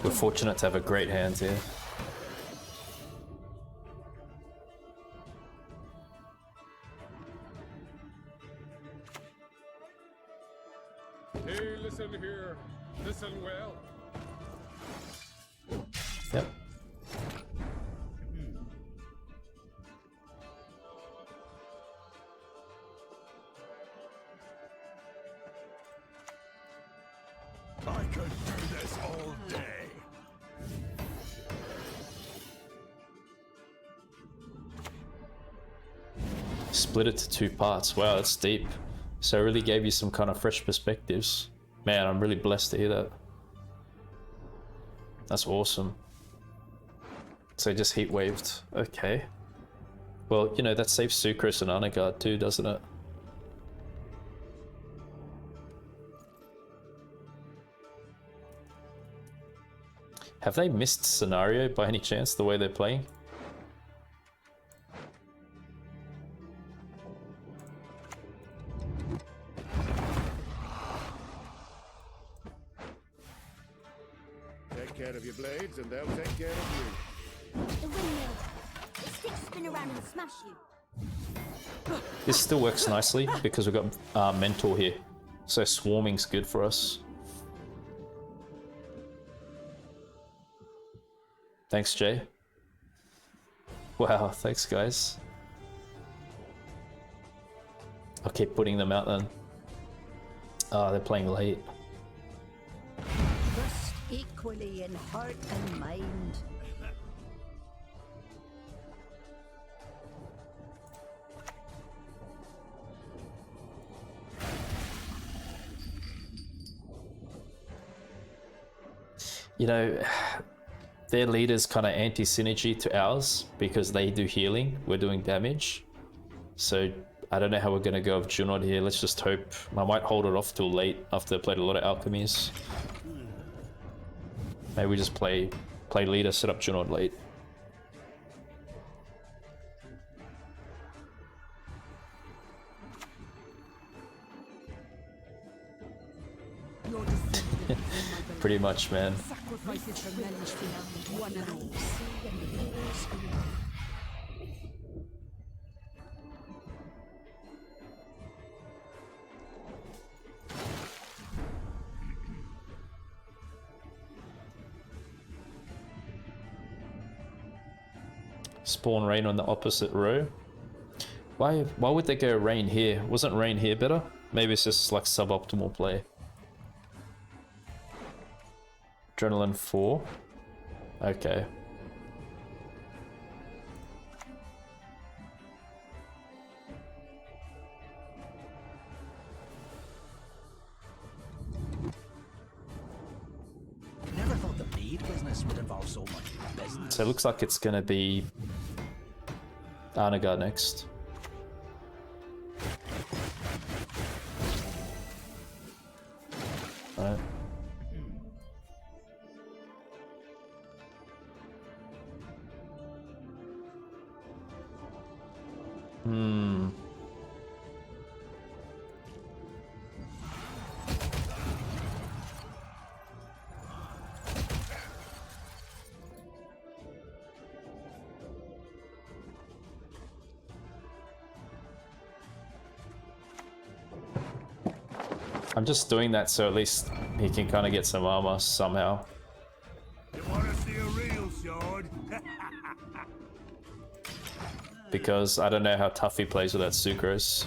We're fortunate to have a great hand here. Hey, listen here. Listen well. Yep. I could do this all day. Split it to 2 parts. Wow, that's deep. So it really gave you some kind of fresh perspectives. Man, I'm really blessed to hear that. That's awesome. So just heat waved. Okay. Well, you know, that saves Sukrus and Arnaghad too, doesn't it? Have they missed scenario by any chance, the way they're playing? Take care of your blades, and they'll take care of you. The windmill. The sticks spin around and smash you. This still works nicely because we've got Mentor here. So swarming's good for us. Thanks, Jay. Wow, thanks, guys. I'll keep putting them out then. Oh, they're playing late. Trust equally in heart and mind. You know, their leader's kind of anti-synergy to ours because they do healing, we're doing damage. So I don't know how we're going to go with Junod here. Let's just hope. I might hold it off till late after I played a lot of alchemies. Maybe we just play leader, set up Junod late. Pretty much, man. Sacrifices for Mensch one and all. Spawn rain on the opposite row. Why would they go rain here? Wasn't rain here better? Maybe it's just like suboptimal play. Adrenaline 4. Okay. Never thought the bead business would involve so much business. So it looks like it's gonna be Arnaghad next. Alright. I'm just doing that so at least he can kind of get some armor somehow. You want to see a real sword? Because I don't know how tough he plays with that Sukrus.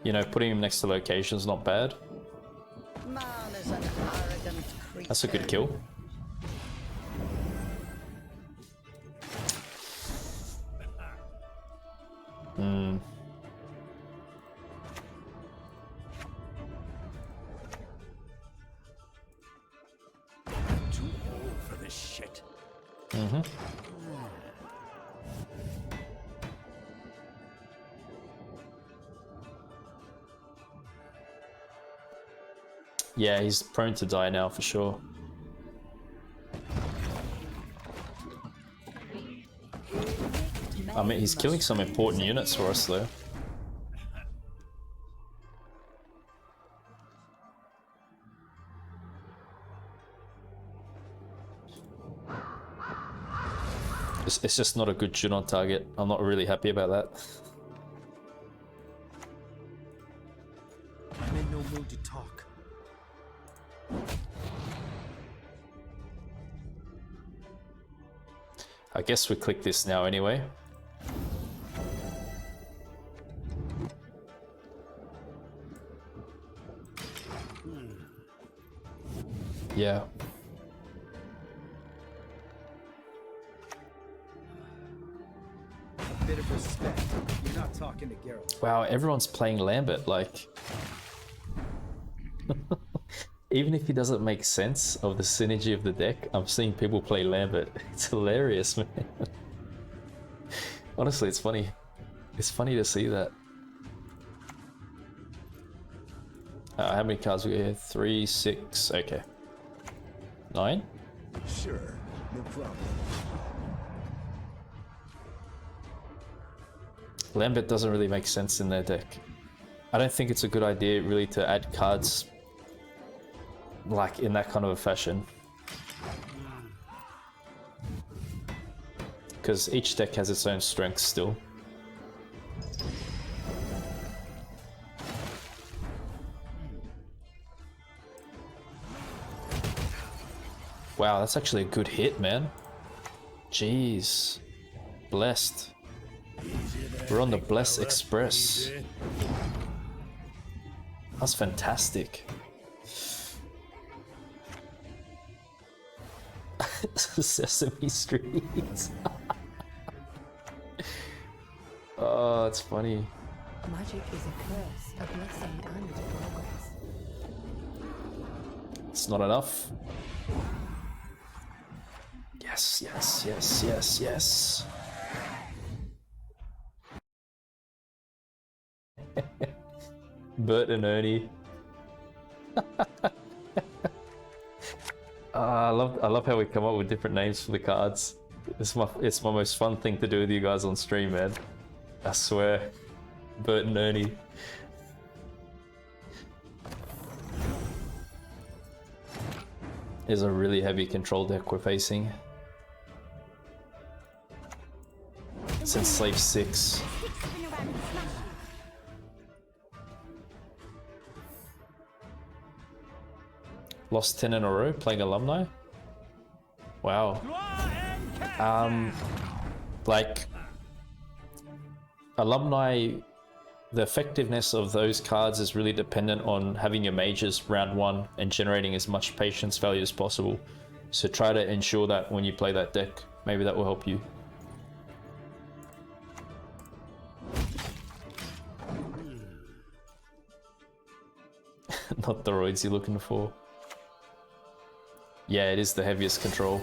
You know, putting him next to location's not bad. Man is an arrogant creature. That's a good kill. this shit. Yeah, he's prone to die now for sure. I mean, he's killing some important units for us though. It's just not a good shoot on target. I'm not really happy about that. I'm in no mood to talk. I guess we click this now anyway. Yeah. A bit of respect. You're not talking to Geralt. Wow, everyone's playing Lambert, like... Even if he doesn't make sense of the synergy of the deck, I'm seeing people play Lambert. It's hilarious, man. Honestly, it's funny. It's funny to see that. How many cards we got here? 3, 6, okay. 9? Sure, no problem. Lambert doesn't really make sense in their deck. I don't think it's a good idea really to add cards like in that kind of a fashion. Because each deck has its own strengths still. Wow, that's actually a good hit, man. Jeez. Blessed. We're on the Bless Express. That's fantastic. Sesame Street. Oh, it's funny. Magic is a curse, a blessing, and progress. It's not enough. Yes, yes, yes, yes, yes. Bert and Ernie. I love how we come up with different names for the cards. It's my most fun thing to do with you guys on stream, man. I swear. Bert and Ernie. Is a really heavy control deck we're facing. It's Enslave 6. Lost 10 in a row playing alumni? Wow. Like, alumni, the effectiveness of those cards is really dependent on having your mages round 1 and generating as much patience value as possible. So try to ensure that when you play that deck, maybe that will help you. Not the roids you're looking for. Yeah, it is the heaviest control.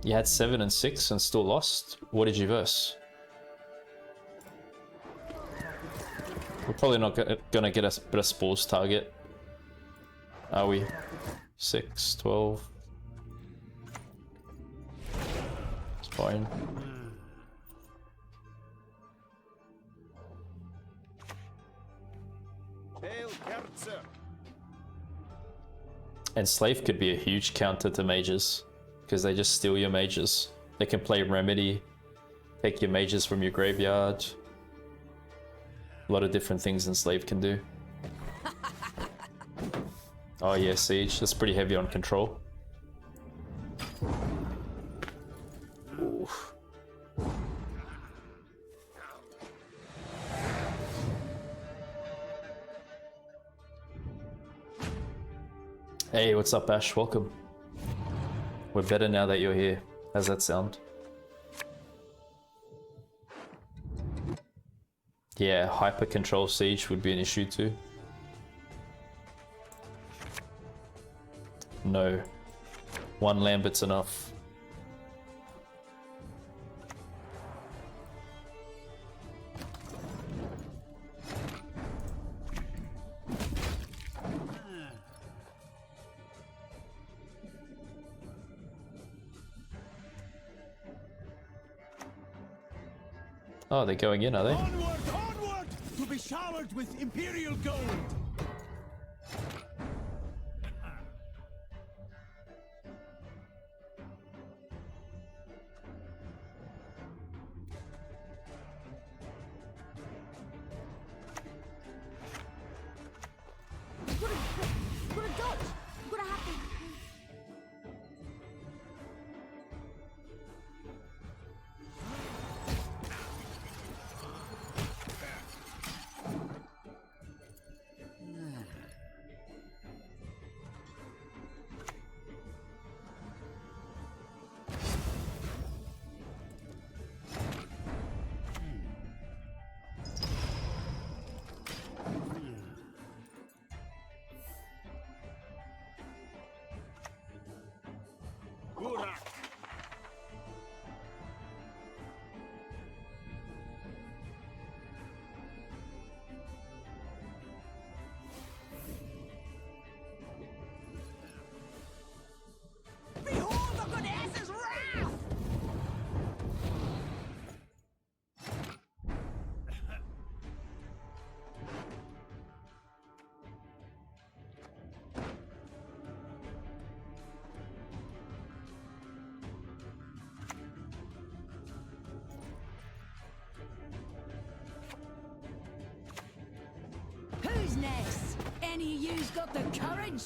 You had 7 and 6 and still lost? What did you verse? We're probably not gonna get a bit of Spores target. Are we? 6, 12. It's fine. Enslave could be a huge counter to mages, because they just steal your mages. They can play Remedy, take your mages from your graveyard. A lot of different things Enslave can do. Oh yeah, Siege. That's pretty heavy on control. Oof. Hey, what's up, Ash? Welcome. We're better now that you're here. How's that sound? Yeah, hyper control Siege would be an issue too. No. One Lambert's enough. Oh, they're going in, are they? Onward, onward! To be showered with Imperial gold! Gotta dodge. Gotta have to. Behold the goddess's wrath! Who's next? Any of you's got the courage?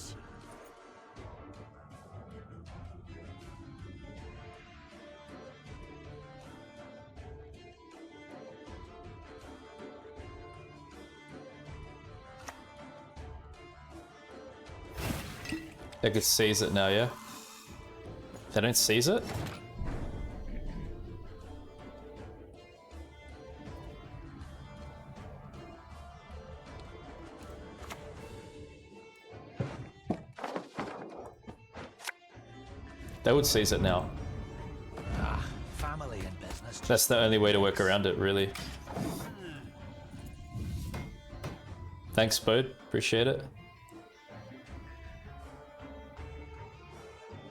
They could seize it now, yeah? They don't seize it? They would seize it now. Ah, family and business. That's the only way to work around it, really. Thanks, Bode. Appreciate it.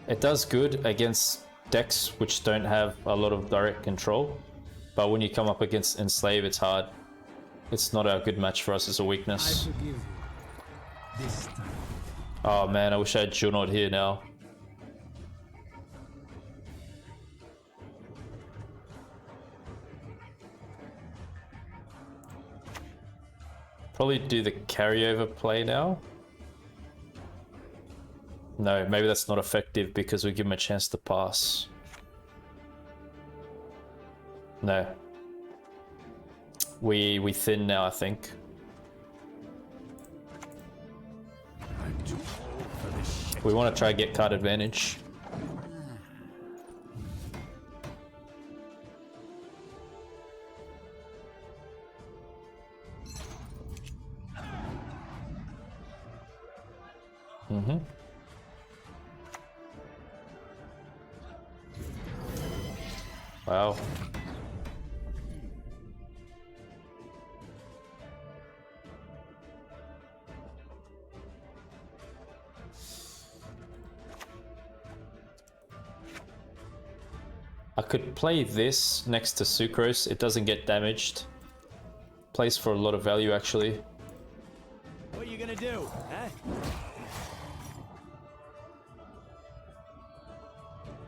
It does good against decks which don't have a lot of direct control, but when you come up against Enslave, it's hard. It's not a good match for us as a weakness. forgive you. This time. Oh man, I wish I had Junod here now. Probably do the carryover play now. No, maybe that's not effective because we give him a chance to pass. No. We thin now, I think. I'm too old for this shit. We want to try and get card advantage. Mm-hmm. Wow. I could play this next to Sukrus. It doesn't get damaged. Plays for a lot of value, actually. What are you gonna do, huh?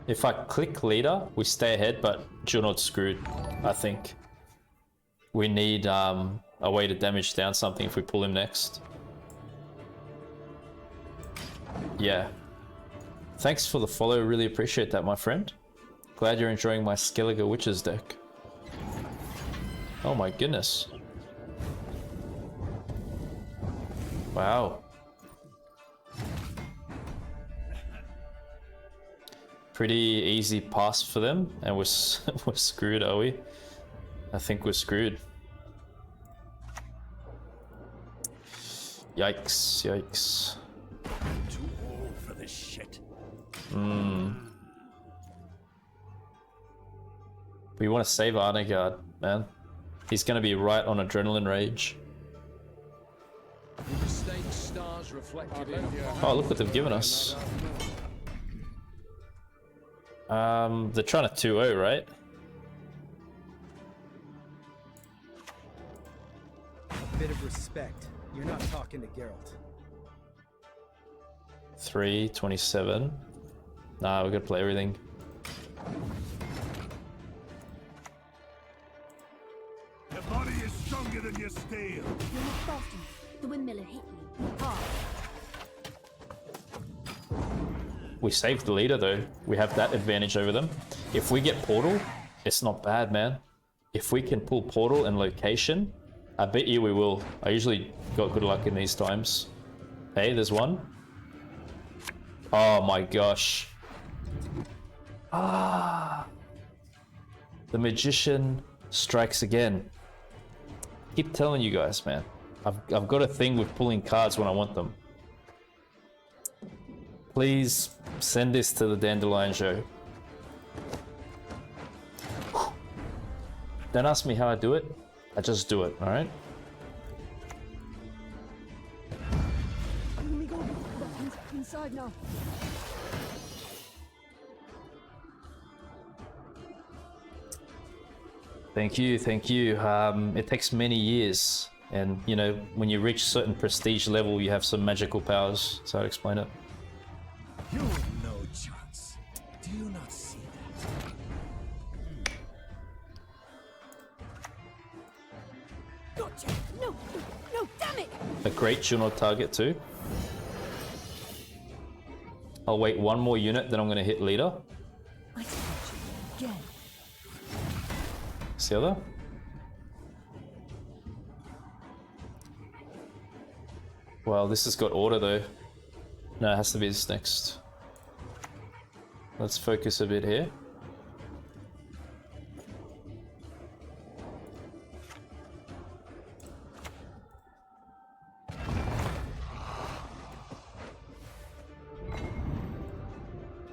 If I click leader, we stay ahead, but Junod's screwed, I think. We need a way to damage down something if we pull him next. Yeah. Thanks for the follow, really appreciate that, my friend. Glad you're enjoying my Skellige Witches deck. Oh my goodness. Wow. Pretty easy pass for them, and we're screwed, are we? I think we're screwed. Yikes, yikes. I'm too old for this shit. We want to save Arnaghad, man. He's going to be right on adrenaline rage. The distinct stars reflected in Oh, look what they've given us. They're trying to 2-0, right? A bit of respect. You're not talking to Geralt. 327. Nah, we gotta play everything. Your body is stronger than your steel. You're not fast enough. The windmiller hit you. Hard. We saved the leader though. We have that advantage over them. If we get portal, it's not bad, man. If we can pull portal and location, I bet you we will. I usually got good luck in these times. Hey, there's one. Oh my gosh. Ah. The magician strikes again. Keep telling you guys, man. I've got a thing with pulling cards when I want them. Please send this to the Dandelion show. Don't ask me how I do it. I just do it, alright? Let me go. Inside now. Thank you, thank you. It takes many years. And, you know, when you reach certain prestige level, you have some magical powers. So I'd explain it. You have no chance. Do you not see that? Gotcha. No, damn it. A great Juno target too. I'll wait one more unit, then I'm going to hit leader. I told you again. See other? Well, this has got order though. No, it has to be this next. Let's focus a bit here.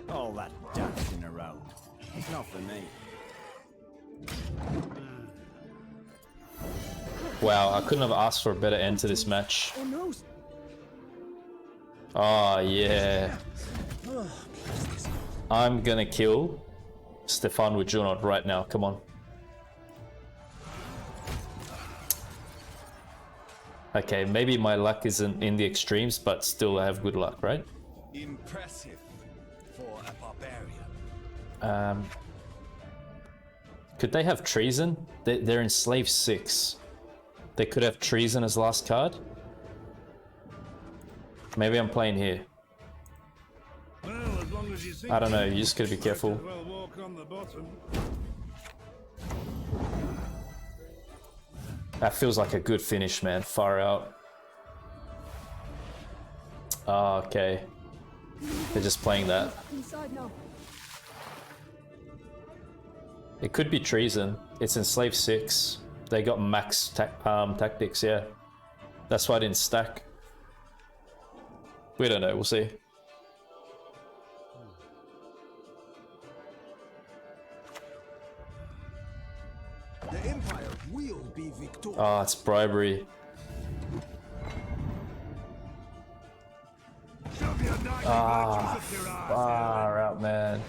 All that dancing around. It's not for me. Wow, I couldn't have asked for a better end to this match. Oh no! Oh yeah. I'm gonna kill Stefan with Junod right now. Come on. Okay, maybe my luck isn't in the extremes, but still I have good luck, right? Impressive for a barbarian. Could they have treason? They're Enslave 6. They could have treason as last card. Maybe I'm playing here. Well, as long as you think I don't know, you just gotta be careful. well walk on the bottom. That feels like a good finish, man. Far out. Oh, okay. They're just playing that. Inside now. It could be treason. It's Enslave 6. They got max tactics, yeah. That's why I didn't stack. We don't know, we'll see. The Empire will be victorious. Oh, it's bribery. Shove your knight Ah, virtues up your arse, far out, man.